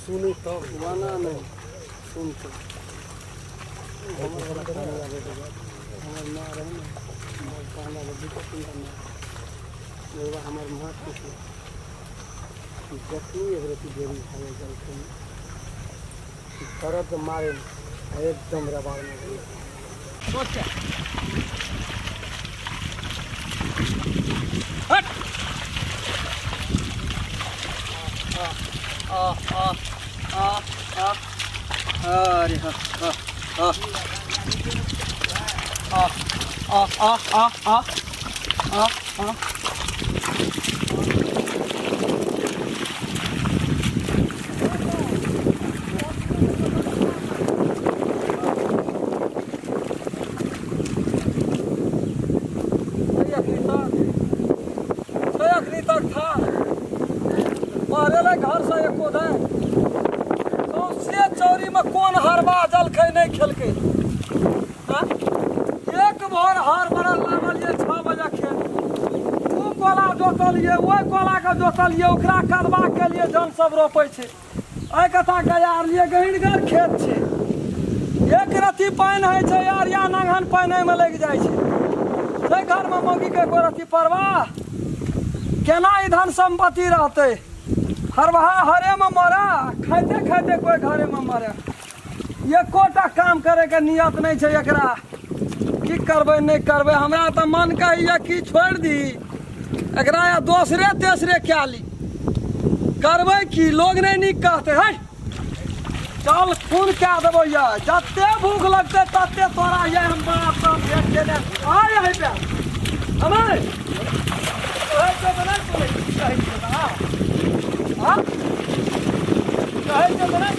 सुनी तो वाना नहीं सुन तो हमारा खाना आवे तो हमार ना रहे ना हमार खाना वो दिक्कत नहीं करना ये हमार महत्व है जखनी अगर की देरी खाए जलते दर्द मारे एकदम रबाड़ में सोच हट अरे घर से एको दे से चौरी में कौन हरवा जलखे नहीं खेलके एक भर हर बड़ा लागल ये 6 बजे खेत तू कोला जोतलिए ओइ कोला के जोतलिए ओकरा कदवा के लिए जन सब रोपै छै एहि कथा गयार लिए गहिनगर खेत छै एक रत्ती पानि होइ छै यार या नंगहन पानि में लग जाइ छै घर में मौगी के एको रत्ती परवाह केना ई धन संपत्ति रहते हरवाहा हरे में मरा खाते खाते कोई घरे में मरे एकोटा काम करे के नियत नहीं है एकरा की करबे नहीं करबे हमरा तो मन कहैया कि छोड़ दी एकरा या दूसरे तेसरे क्या ली करबे की लोग नहीं नीक कहते है चल खून क्या देबो या जते भूख लगते तते तोरा ये हम बाप बाप भेट देने आय है पे हमारे ओए तो बना कोई कहि बता हाँ कहे तो बना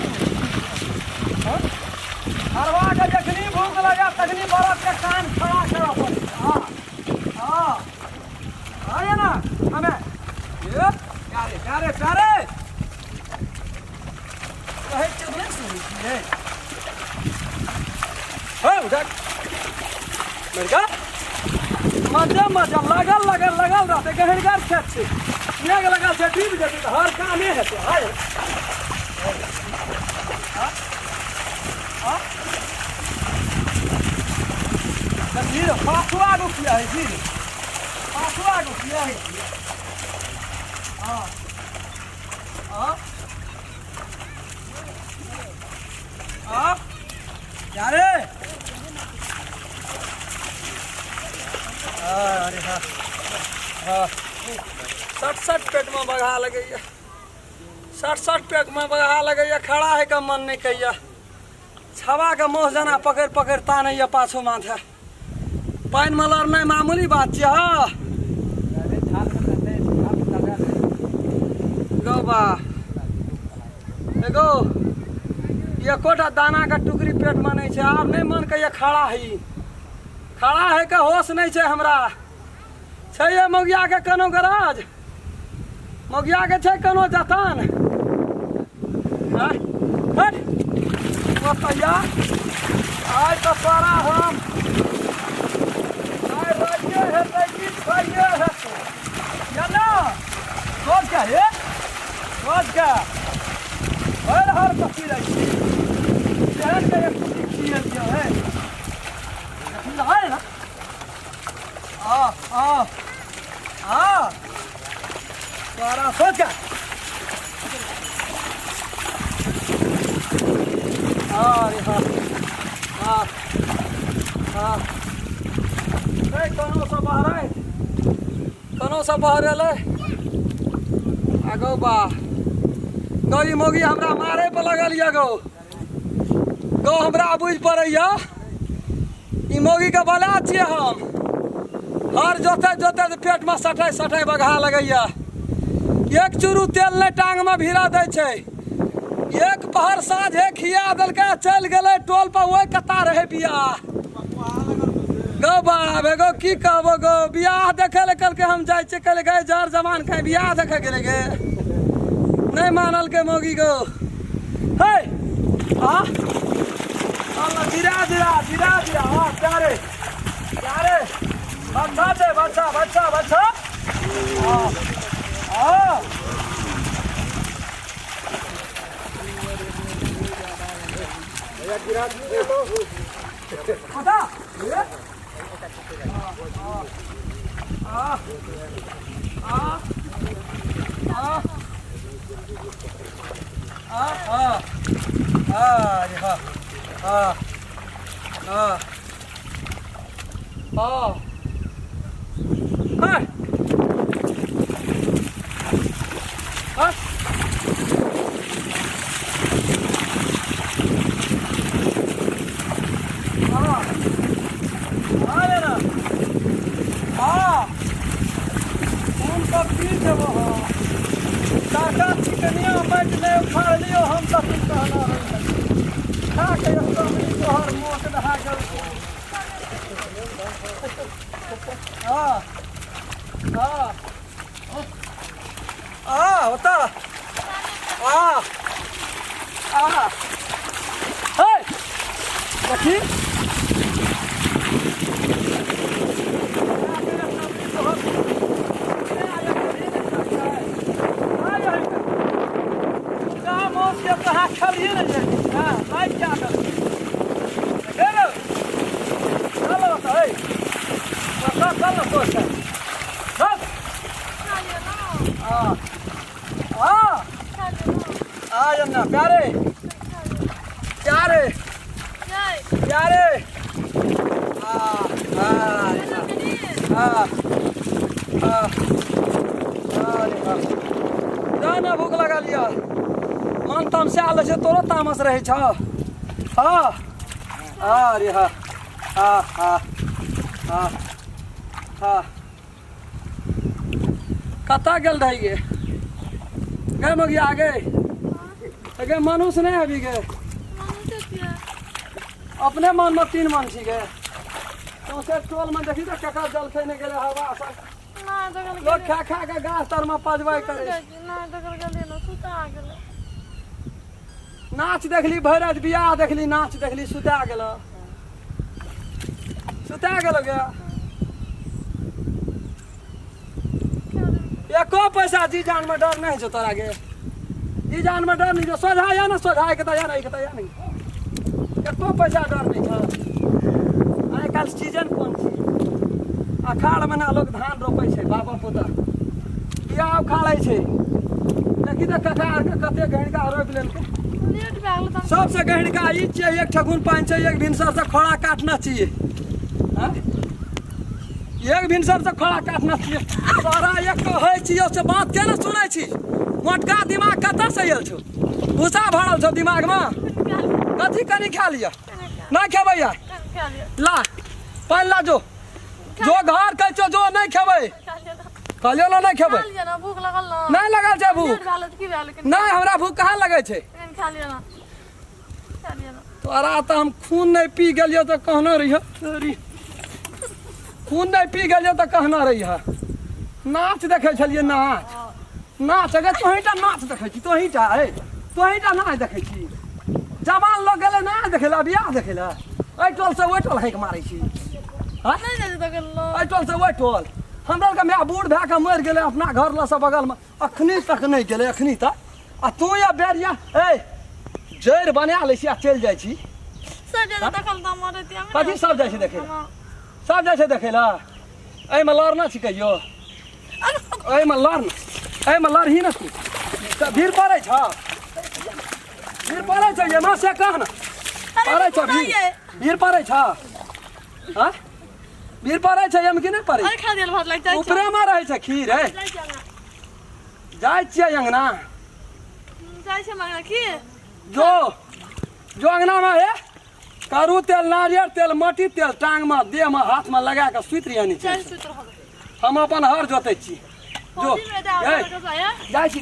हरवा के जखनी भूख लगा तखनी बरफ के कान खड़ा करा पड़े हाँ हाँ आए ना हमें ये प्यारे प्यारे प्यारे कहे तो बना सुनी है हाँ उधर मेरे मजा मजा लगल लगल लगल रहते गहनगर खेत से नेग लगल से डूब जेते तो हर काम है तो हाय हां हां जीरो पासवा को किया है जीरो पासवा को किया है हां हां हां क्या रे अरे हाँ हाँ 60 पेट में बगा लगे 60 पेट में बगा लगे खड़ा है का मन नहीं कहिया छवा का मोह जना पकड़ पकड़ ताने या पाछो माथे पानी में लड़ना मामूली बात है हाँ गो बा एगो ये कोटा दाना का टुकड़ी पेट में नहीं है आप नहीं मन कहिया खड़ा है का होश नहीं है हमरा छै मौगिया के कनो गराज मौगिया के छै कनो जतन हट बताया आय तो सारा हम आय राजे है तकी खाइए है याना रोज क्या है रोज क्या हर पकी रही शहर का एक किया क्या है है ना सारा सोच क्या अरे हाँ हाँ हाँ कनो सा बाहर है कनो सा बाहर है आगो बा गो ई मोगी हमरा मारे पे लगल या गो हमरा बुझ पड़ैया ई मोगी के बला छियै हम हर जोते जोते पेट में सटाई बगहा लगैया एक चूरू तेल नहीं टांग में भिड़ा दे छे एक पहर साँझे खिया दलके चल गए टोल पर वही कता रहे बियाह गो बाब एगो की कहबो गो बियाह देखे ले कल के हम जाए कल गए जर जवान कहीं बियाह देखे गेले गे नहीं मानल के मोगी गो हे हाँ धीरा धीरा धीरा धीरा हाँ प्यारे प्यारे बच्चा छे बच्चा बच्चा बच्चा हाँ हाँ पता ये काका चिकनिया बैठ ले उखाड़ लियो हम सब कहना खा के अपनी तोहर मोट दहा गल होता हे देखी कहाँ खड़िए ना जाए हाँ लाइट क्या कर चलो चलो तो है चल चल तो चल आ जाना प्यारे प्यारे प्यारे जाना भूख लगा लिया मन तम से आल से तोरो तामस रहे छ हाँ अरे हाँ हाँ हाँ हाँ हाँ कता गेल रही गे गए मगी आ गए गे मनुष्य नहीं अभी गए अपने मन में 3 मन छी गए तो से टोल में देखी तो कका जल खेने गेले हवा सब लोग खा खा के गाछ तर में पजवाई करे नाच देखली भैरज बियाह देखली नाच देखली सुता गेल गया एको पैसा जी जान में डर नहीं जो तोरा गे जी जान में डर नहीं जो सोझा या ना सोझा के तया नहीं एको पैसा डर नहीं छ आइ काल सीजन कोन छी अखाड़ में ना लोग धान रोपै छै बाबा पोता बियाह उखाड़ै छै देखी तो कथा आर के कते गहिनका रोप लेलकै सबसे गहिनका ई चाहिए एक ठगुन पाइन चाहिए एक भिनसर से खोड़ा काटना चाहिए एक भिनसर से खोड़ा काटना चाहिए तोरा एक कहै छियो से बात केना सुनै छी मोटका दिमाग कतऽ से आयल छौ भूसा भरल छौ दिमाग में कथी कनी खा लिया नहीं खेबै या ला पहला जो घर कहै छौ जो नहीं खेबै कहलियो ना नहीं खेबै भूख लगल ना नहीं लगल छै भूख नहीं हमरा भूख कहाँ लगै छै तोरा तो हम खून नहीं पी गलियो तो कहना रही खून नहीं पी गलियो तो कहना रही नाच देखे छलिए नाच अगर तोहीटा नाच देखे छी तोहीटा नाच देखे छी जवान लोग गेले नाच देखे ला बियाह देखे ला एहि टोल से ओहि टोल हैक मारै छी एहि टोल से ओहि टोल हमरा के माय बूढ़ भए के मरि गेले अपना घर ल सब बगल में अखनी तक नहीं गेले अखनी तक आ तू या बेरिया ए जड़ बना लै छी आ चलि जाइ छी कथी सब जाइ छै देखे सब जाइ छै देखे ला एहिमे लड़ना छी कहियो एहिमे लड़ही ने तू भीड़ पड़ै छ ये माँ से कह ना पड़ै छ भीड़ पड़ै छ भीड़ पड़ै छै एहिमे कि नहि पड़ै ऊपरेमे रहै छै खीर है जाइ छियै अंगना जो अंगना में है करू तेल नारियल तेल मटी तेल टांग में देह में हाथ में लगा के सुति रहिए नीचे हम अपन हर जोते छी जो जाइ छी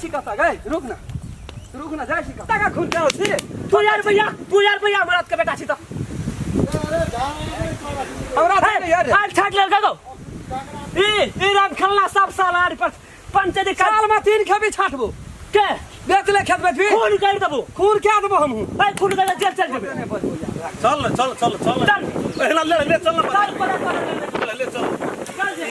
कतऽ गए रुक ना जाइ छी कतऽ का खून करो छी तू यार भैया मरद के बेटा छी तो हमरा यार आज छाट ले गो ई राम खेलना सब साल आर पर पंचायत साल में 3 खेबी छाटबो के देख ले खेत में भी खून कर देबो खून क्या देबो हम भाई खून कर जेल चल जेबे चल पहला ले चल